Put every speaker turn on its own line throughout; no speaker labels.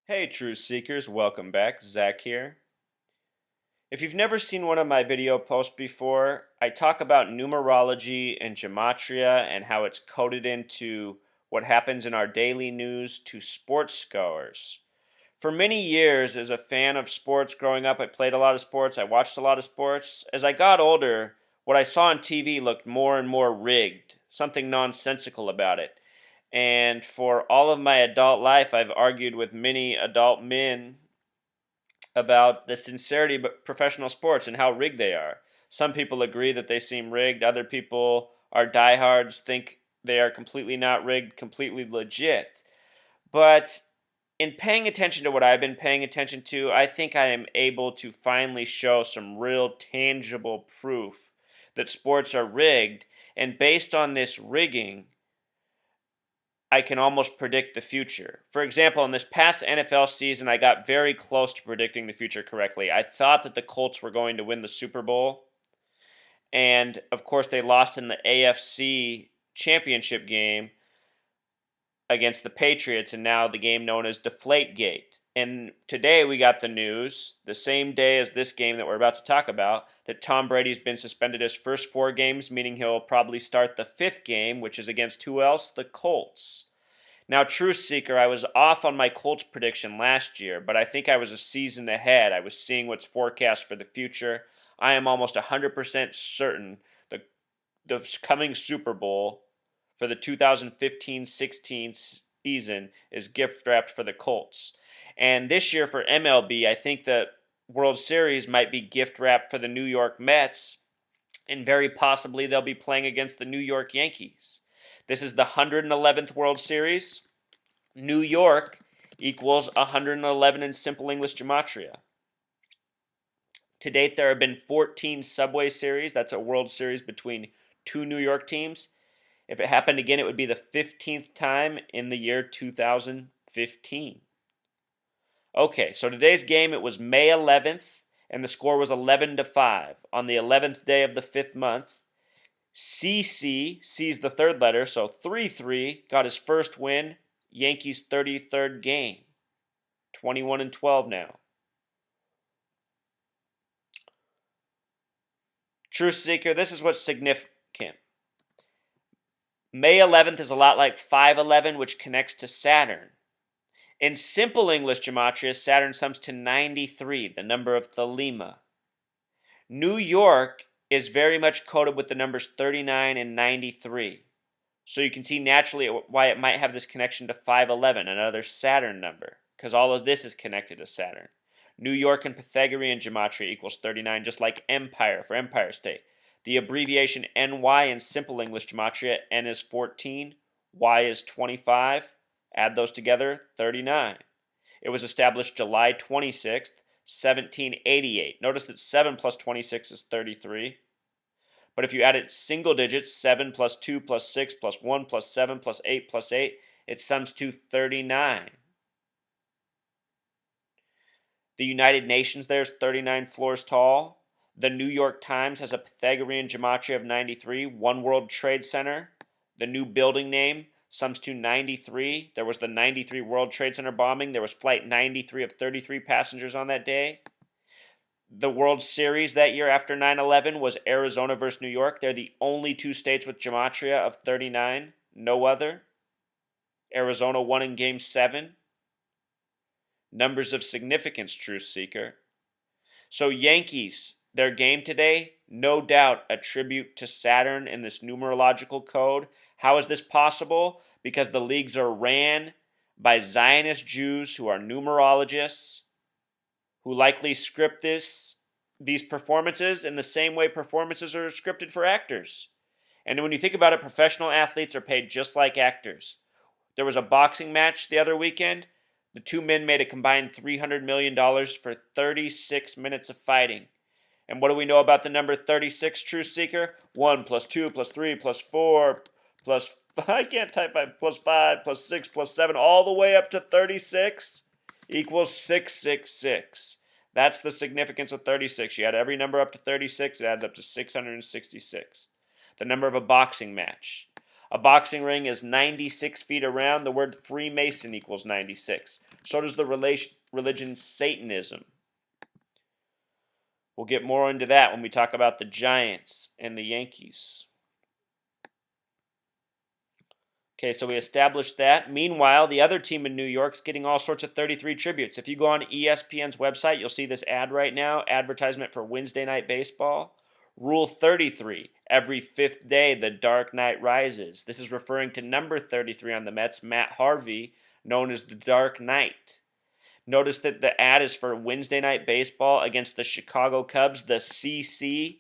Hey Truth Seekers, welcome back. Zach here. If you've never seen one of my video posts before, I talk about numerology and gematria and how it's coded into what happens in our daily news to sports scores. For many years, as a fan of sports growing up, I played a lot of sports, I watched a lot of sports. As I got older, what I saw on TV looked more and more rigged, something nonsensical about it. And for all of my adult life, I've argued with many adult men about the sincerity of professional sports and how rigged they are. Some people agree that they seem rigged. Other people are diehards, think they are completely not rigged, completely legit. But in paying attention to what I've been paying attention to, I think I am able to finally show some real tangible proof that sports are rigged. And based on this rigging, I can almost predict the future. For example, in this past NFL season, I got very close to predicting the future correctly. I thought that the Colts were going to win the Super Bowl. And of course, they lost in the AFC championship game against the Patriots, and now the game known as Deflategate. And today we got the news, the same day as this game that we're about to talk about, that Tom Brady's been suspended his first 4 games, meaning he'll probably start the 5th game, which is against who else? The Colts. Now, Truth Seeker, I was off on my Colts prediction last year, but I think I was a season ahead. I was seeing what's forecast for the future. I am almost 100% certain the coming Super Bowl for the 2015-16 season is gift wrapped for the Colts. And this year for MLB, I think the World Series might be gift wrapped for the New York Mets, and very possibly they'll be playing against the New York Yankees. This is the 111th World Series. New York equals 111 in simple English gematria. To date, there have been 14 Subway Series. That's a World Series between two New York teams. If it happened again, it would be the 15th time in the year 2015. Okay, so today's game, it was May 11th, and the score was 11-5. On the 11th day of the 5th month, C's the third letter, so 3-3, got his first win, Yankees' 33rd game. 21-12 now. Truth Seeker, this is what's significant. May 11th is a lot like 511, which connects to Saturn. In simple English gematria, Saturn sums to 93, the number of Thelema. New York is very much coded with the numbers 39 and 93. So you can see naturally why it might have this connection to 511, another Saturn number, because all of this is connected to Saturn. New York in Pythagorean gematria equals 39, just like Empire for Empire State. The abbreviation NY in simple English gematria, N is 14, Y is 25. Add those together, 39. It was established July 26th, 1788. Notice that 7 plus 26 is 33. But if you add it single digits, 7 plus 2 plus 6 plus 1 plus 7 plus 8 plus 8, it sums to 39. The United Nations there is 39 floors tall. The New York Times has a Pythagorean gematria of 93. One World Trade Center, the new building name, sums to 93. There was the 93 World Trade Center bombing. There was flight 93 of 33 passengers on that day. The World Series that year after 9/11 was Arizona versus New York. They're the only two states with gematria of 39. No other. Arizona won in Game 7. Numbers of significance, Truth Seeker. So Yankees, their game today, no doubt a tribute to Saturn in this numerological code. How is this possible? Because the leagues are ran by Zionist Jews who are numerologists, who likely script these performances in the same way performances are scripted for actors. And when you think about it, professional athletes are paid just like actors. There was a boxing match the other weekend. The two men made a combined $300 million for 36 minutes of fighting. And what do we know about the number 36, Truth Seeker? 1 plus 2 plus 3 plus 4 plus, I can't type, plus 5 plus 6 plus 7, all the way up to 36 equals 666. That's the significance of 36. You add every number up to 36, it adds up to 666. The number of a boxing match. A boxing ring is 96 feet around. The word Freemason equals 96. So does the religion Satanism. We'll get more into that when we talk about the Giants and the Yankees. Okay, so we established that. Meanwhile, the other team in New York's getting all sorts of 33 tributes. If you go on ESPN's website, you'll see this ad right now, advertisement for Wednesday Night Baseball. Rule 33, every fifth day the Dark Knight rises. This is referring to number 33 on the Mets, Matt Harvey, known as the Dark Knight. Notice that the ad is for Wednesday Night Baseball against the Chicago Cubs, the CC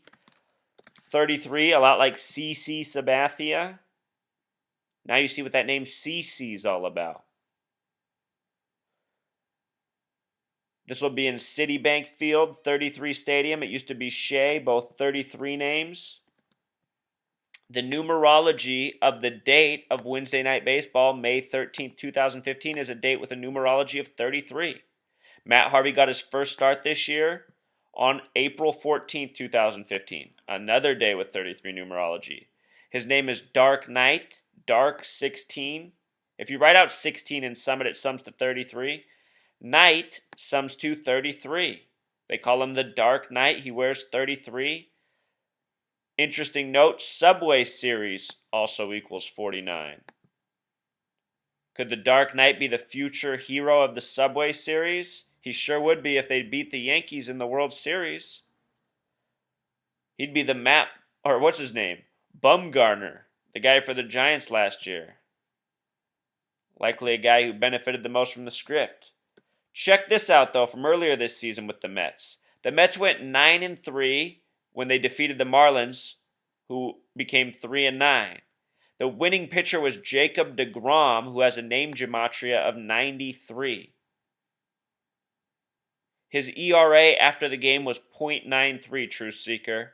33, a lot like CC Sabathia. Now you see what that name CC is all about. This will be in Citibank Field, 33 Stadium. It used to be Shea, both 33 names. The numerology of the date of Wednesday Night Baseball, May 13th, 2015, is a date with a numerology of 33. Matt Harvey got his first start this year on April 14th, 2015. Another day with 33 numerology. His name is Dark Knight, Dark 16. If you write out 16 and sum it, it sums to 33. Knight sums to 33. They call him the Dark Knight. He wears 33. Interesting note, Subway Series also equals 49. Could the Dark Knight be the future hero of the Subway Series? He sure would be if they beat the Yankees in the World Series. He'd be the what's his name? Bumgarner, the guy for the Giants last year. Likely a guy who benefited the most from the script. Check this out, though, from earlier this season with the Mets. The Mets went 9-3 when they defeated the Marlins, who became 3-9. The winning pitcher was Jacob deGrom, who has a name gematria of 93. His ERA after the game was .93, Truth Seeker.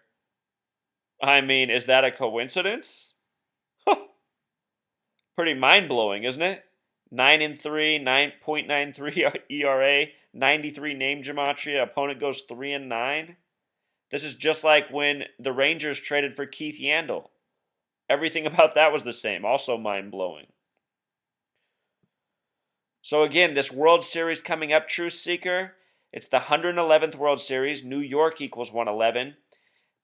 I mean, is that a coincidence? Pretty mind-blowing, isn't it? 9-3, 9.93 ERA, 93 name gematria, opponent goes 3-9. This is just like when the Rangers traded for Keith Yandel. Everything about that was the same, also mind-blowing. So again, this World Series coming up, Truth Seeker, it's the 111th World Series. New York equals 111.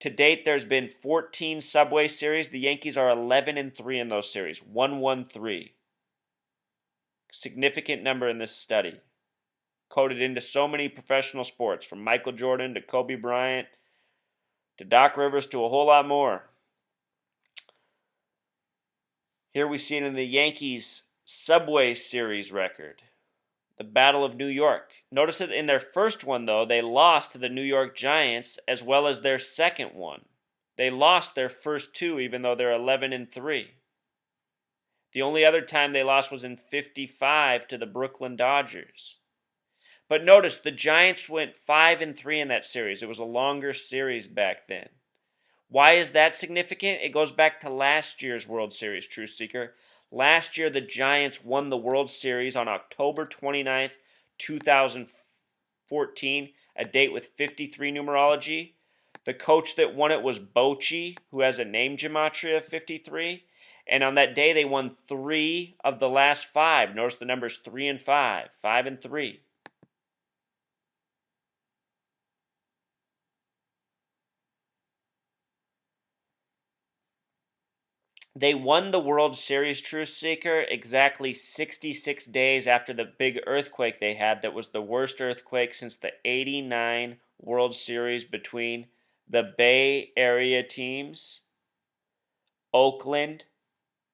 To date, there's been 14 Subway Series. The Yankees are 11-3 in those series, 1-1-3. Significant number in this study. Coded into so many professional sports, from Michael Jordan to Kobe Bryant to Doc Rivers to a whole lot more. Here we see it in the Yankees Subway Series record. The Battle of New York. Notice that in their first one, though, they lost to the New York Giants as well as their second one. They lost their first two, even though they're 11-3. The only other time they lost was in 55 to the Brooklyn Dodgers. But notice, the Giants went 5-3 in that series. It was a longer series back then. Why is that significant? It goes back to last year's World Series, Truth Seeker. Last year, the Giants won the World Series on October 29th, 2014, a date with 53 numerology. The coach that won it was Bochy, who has a name gematria of 53. And on that day, they won 3 of the last 5. Notice the numbers 3 and 5, 5 and 3. They won the World Series, Truth Seeker, exactly 66 days after the big earthquake they had that was the worst earthquake since the '89 World Series between the Bay Area teams, Oakland,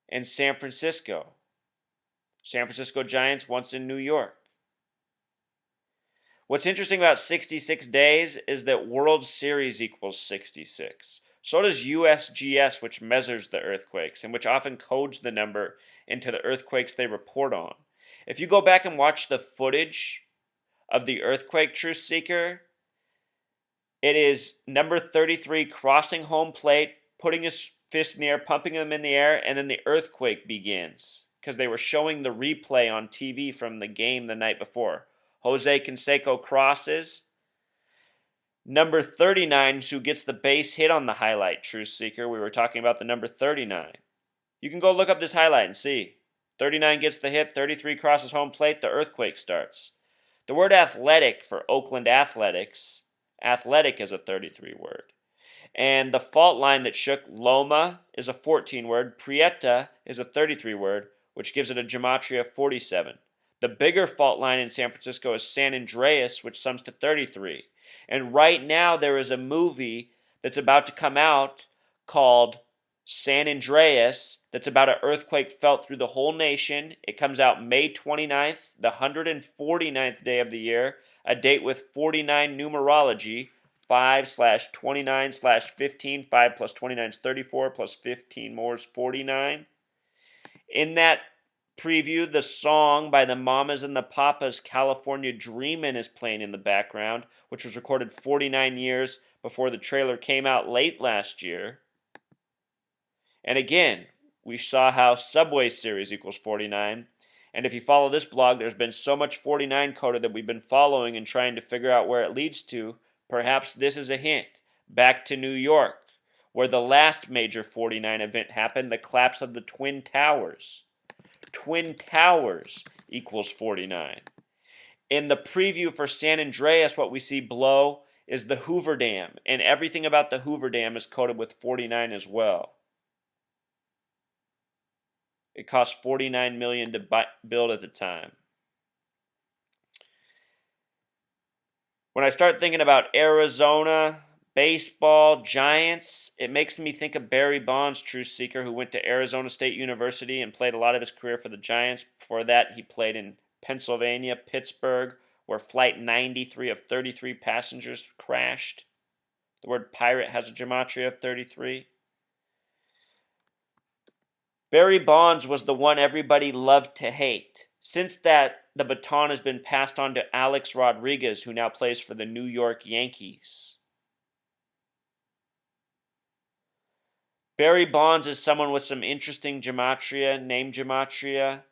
and San Francisco. San Francisco Giants once in New York. What's interesting about 66 days is that World Series equals 66. So does USGS, which measures the earthquakes and which often codes the number into the earthquakes they report on. If you go back and watch the footage of the earthquake, Truth Seeker, it is number 33 crossing home plate, putting his fist in the air, pumping them in the air, and then the earthquake begins because they were showing the replay on TV from the game the night before. Jose Canseco crosses. Number 39, who gets the base hit on the highlight, Truth Seeker. We were talking about the number 39. You can go look up this highlight and see. 39 gets the hit, 33 crosses home plate, the earthquake starts. The word athletic for Oakland Athletics, athletic is a 33 word. And the fault line that shook Loma is a 14 word. Prieta is a 33 word, which gives it a gematria of 47. The bigger fault line in San Francisco is San Andreas, which sums to 33. And right now there is a movie that's about to come out called San Andreas that's about an earthquake felt through the whole nation. It comes out May 29th, the 149th day of the year, a date with 49 numerology. 5/29/15, 5 plus 29 is 34, plus 15 more is 49. In that preview, the song by the Mamas and the Papas, California Dreamin', is playing in the background, which was recorded 49 years before the trailer came out late last year. And again, we saw how Subway Series equals 49. And if you follow this blog, there's been so much 49 coded that we've been following and trying to figure out where it leads to. Perhaps this is a hint. Back to New York, where the last major 49 event happened, the collapse of the Twin Towers. Twin Towers equals 49. In the preview for San Andreas, what we see below is the Hoover Dam, and everything about the Hoover Dam is coded with 49 as well. It cost $49 million to build at the time. When I start thinking about Arizona, baseball, Giants, it makes me think of Barry Bonds, Truth Seeker, who went to Arizona State University and played a lot of his career for the Giants. Before that, he played in Pennsylvania, Pittsburgh, where Flight 93 of 33 passengers crashed. The word pirate has a gematria of 33. Barry Bonds was the one everybody loved to hate. Since that, the baton has been passed on to Alex Rodriguez, who now plays for the New York Yankees. Barry Bonds is someone with some interesting gematria, name gematria,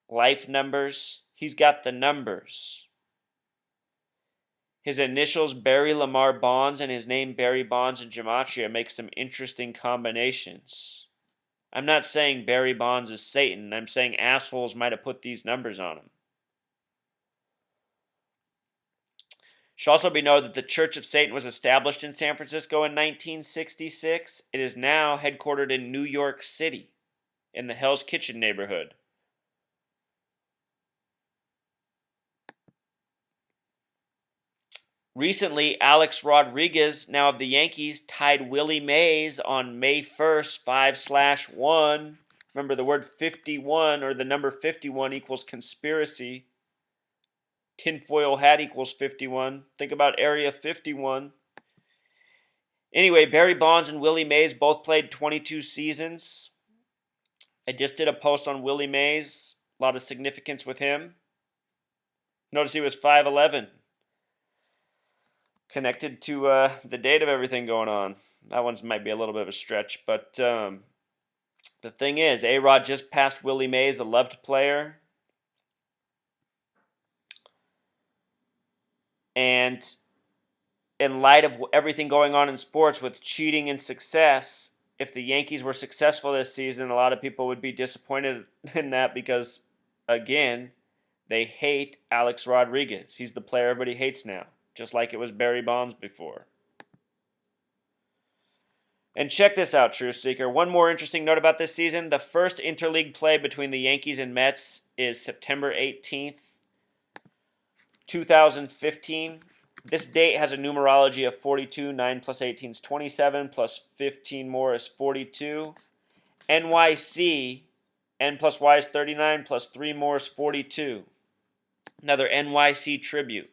life numbers. He's got the numbers. His initials Barry Lamar Bonds and his name Barry Bonds in gematria make some interesting combinations. I'm not saying Barry Bonds is Satan. I'm saying assholes might have put these numbers on him. Should also be noted that the Church of Satan was established in San Francisco in 1966. It is now headquartered in New York City, in the Hell's Kitchen neighborhood. Recently, Alex Rodriguez, now of the Yankees, tied Willie Mays on May 1st, 5/1. Remember, the word 51 or the number 51 equals conspiracy. Tinfoil hat equals 51. Think about Area 51. Anyway, Barry Bonds and Willie Mays both played 22 seasons. I just did a post on Willie Mays. A lot of significance with him. Notice he was 5'11". Connected to the date of everything going on. That one might be a little bit of a stretch, but the thing is, A-Rod just passed Willie Mays, a loved player. And in light of everything going on in sports with cheating and success, if the Yankees were successful this season, a lot of people would be disappointed in that because, again, they hate Alex Rodriguez. He's the player everybody hates now, just like it was Barry Bonds before. And check this out, Truth Seeker. One more interesting note about this season. The first interleague play between the Yankees and Mets is September 18th, 2015. This date has a numerology of 42. 9 plus 18 is 27, plus 15 more is 42. NYC, N plus Y is 39, plus 3 more is 42. Another NYC tribute.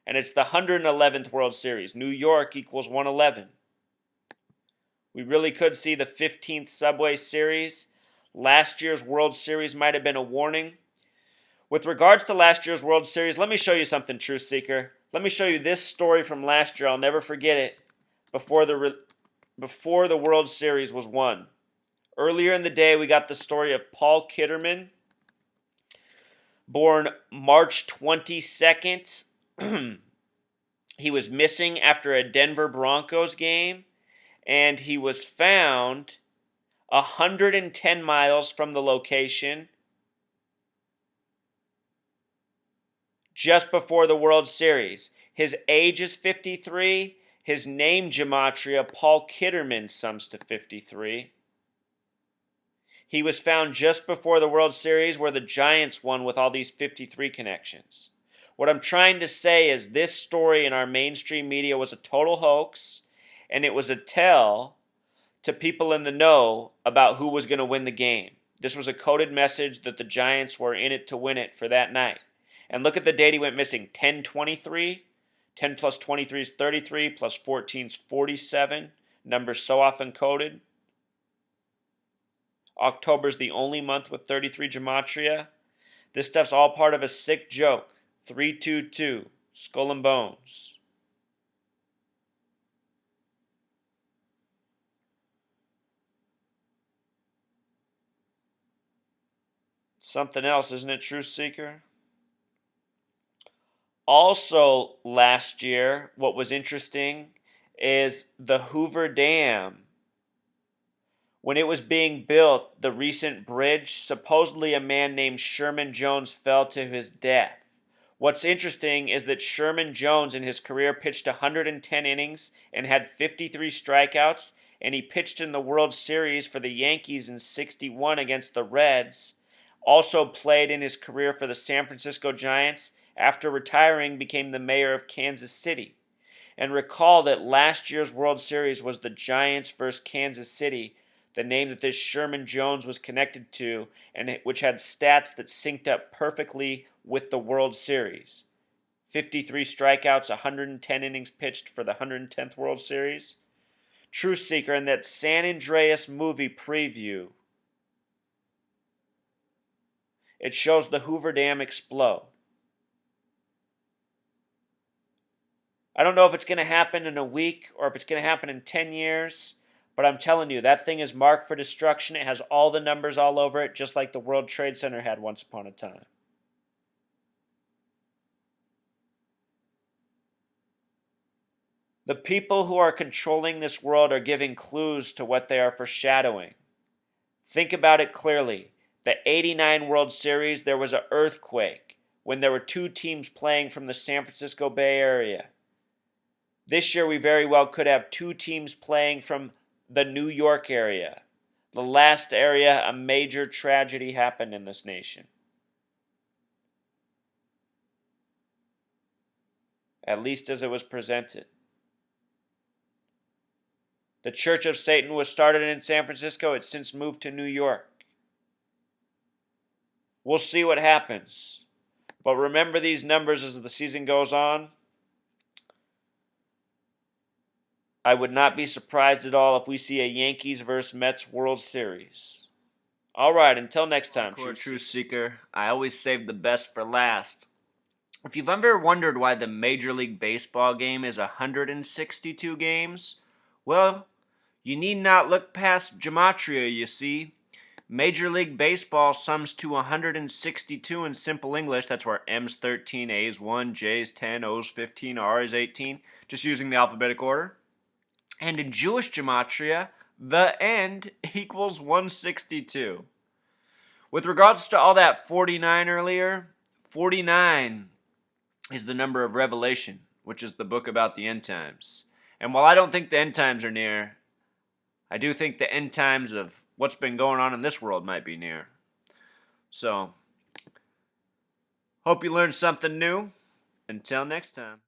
And it's the 111th World Series. New York equals 111. We really could see the 15th Subway Series. Last year's World Series might have been a warning. With regards to last year's World Series, let me show you something, Truth Seeker. Let me show you this story from last year. I'll never forget it. Before the World Series was won. Earlier in the day, we got the story of Paul Kitterman, born March 22nd. He was missing after a Denver Broncos game, and he was found 110 miles from the location, just before the World Series. His age is 53. His name, Gematria, Paul Kitterman, sums to 53. He was found just before the World Series where the Giants won with all these 53 connections. What I'm trying to say is this story in our mainstream media was a total hoax, and it was a tell to people in the know about who was going to win the game. This was a coded message that the Giants were in it to win it for that night. And look at the date he went missing. 10-23. 10 plus 23 is 33, plus 14 is 47. Numbers so often coded. October's the only month with 33 gematria. This stuff's all part of a sick joke. 322, skull and bones. Something else, isn't it, Truth Seeker? Also, last year, what was interesting is the Hoover Dam. When it was being built, the recent bridge, supposedly a man named Sherman Jones fell to his death. What's interesting is that Sherman Jones in his career pitched 110 innings and had 53 strikeouts, and he pitched in the World Series for the Yankees in '61 against the Reds. Also played in his career for the San Francisco Giants. After retiring, became the mayor of Kansas City. And recall that last year's World Series was the Giants versus Kansas City, the name that this Sherman Jones was connected to, and which had stats that synced up perfectly with the World Series. 53 strikeouts, 110 innings pitched for the 110th World Series. Truth Seeker, in that San Andreas movie preview, it shows the Hoover Dam explode. I don't know if it's going to happen in a week or if it's going to happen in 10 years, but I'm telling you, that thing is marked for destruction. It has all the numbers all over it, just like the World Trade Center had once upon a time. The people who are controlling this world are giving clues to what they are foreshadowing. Think about it clearly. The '89 World Series, there was an earthquake when there were two teams playing from the San Francisco Bay Area. This year, we very well could have two teams playing from the New York area. The last area a major tragedy happened in this nation. At least as it was presented. The Church of Satan was started in San Francisco. It's since moved to New York. We'll see what happens. But remember these numbers as the season goes on. I would not be surprised at all if we see a Yankees versus Mets World Series. All right, until next time, Truth Seeker. I always save the best for last. If you've ever wondered why the Major League Baseball game is 162 games, well, you need not look past Gematria, you see. Major League Baseball sums to 162 in simple English. That's where M's 13, A's 1, J's 10, O's 15, R's 18, just using the alphabetic order. And in Jewish Gematria, the end equals 162. With regards to all that 49 earlier, 49 is the number of Revelation, which is the book about the end times. And while I don't think the end times are near, I do think the end times of what's been going on in this world might be near. So, hope you learned something new. Until next time.